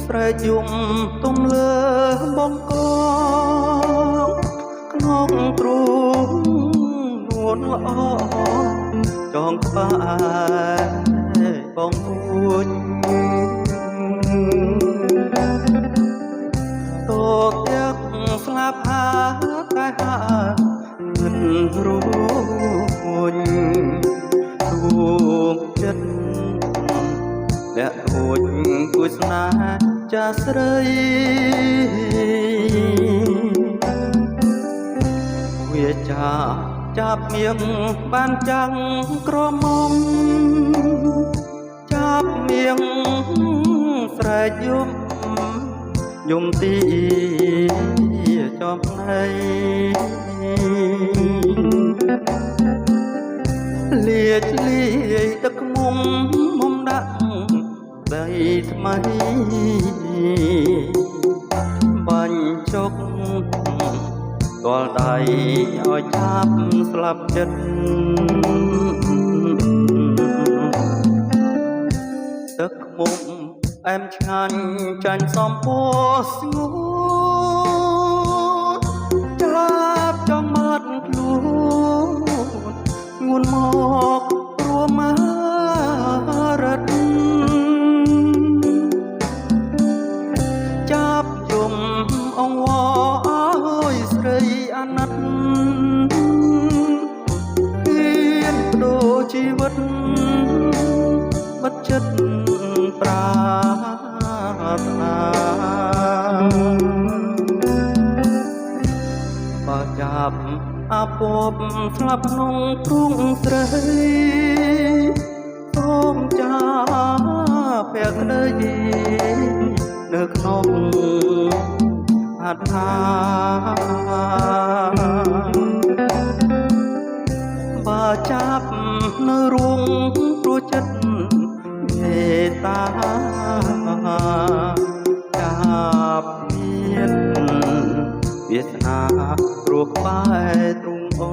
ស្រែកយំទំលើបងកងក្នុងទ្រូងនួនល្អចងក្បែរបងពួចតោទឹកស្លាប់ហាតែហាមិនរួញរួមចិត្តและរួចគួយស្នេហ៍ចាស្រីវាចាប់មៀងបានចាំងក្រមុំចាប់មៀងស្រែកយំទីចំណៃលាយទឹកមុំដាក់ដីថ្មីបាញ់ជុកទាល់ដៃឲ្យចាប់ស្លាប់ចិត្តទឹកមុំអែមឆ្ងាញ់ចាញ់សំពោះស្ងួនចាប់ចង់មាត់ខ្លួនងួនមករួមមករត់ចាប់យំអង្វរអើយស្រីអាណិតហ៊ានបដូរជីវិតបិទចិត្តប្រាថ្នាបើចាប់អាពពស្លាប់ក្នុងទ្រូងស្រីសូមចាប់ភក្តីនៅក្នុងអត្ថាបើចាប់នៅរួងព្រោះចិត្តមេត្តាចាប់មានវាសនាព្រោះក្បែរទ្រូងអូ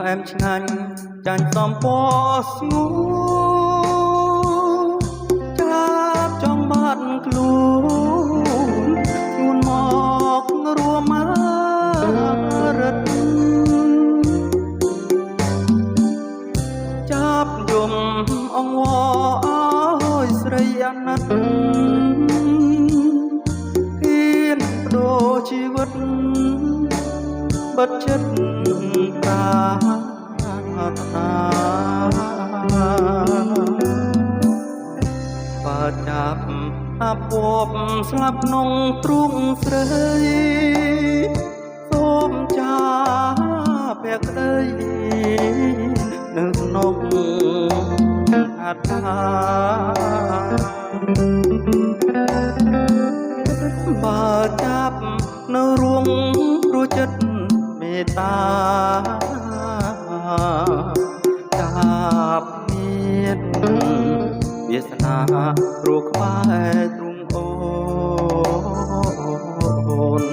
ផ្អែមឆ្ងាញ់ចាញ់សំពណ៌ស្ងួនចាប់ចង់បាត់ខ្លួនមករួមមករត់ចាប់យំអង្វរអើយស្រីអាណិតហ៊ានបដូរជីវិតបិទចិត្តប្រាថ្នាបើចាប់អាពពស្លាប់ក្នុងទ្រូងស្រីសូមចាប់ភក្តីនៅក្នុងអត្ថាបើចាប់នៅរួងព្រោះចិត្តមេត្តាចាប់មានវាសនាព្រោះក្បែរទ្រូងអូន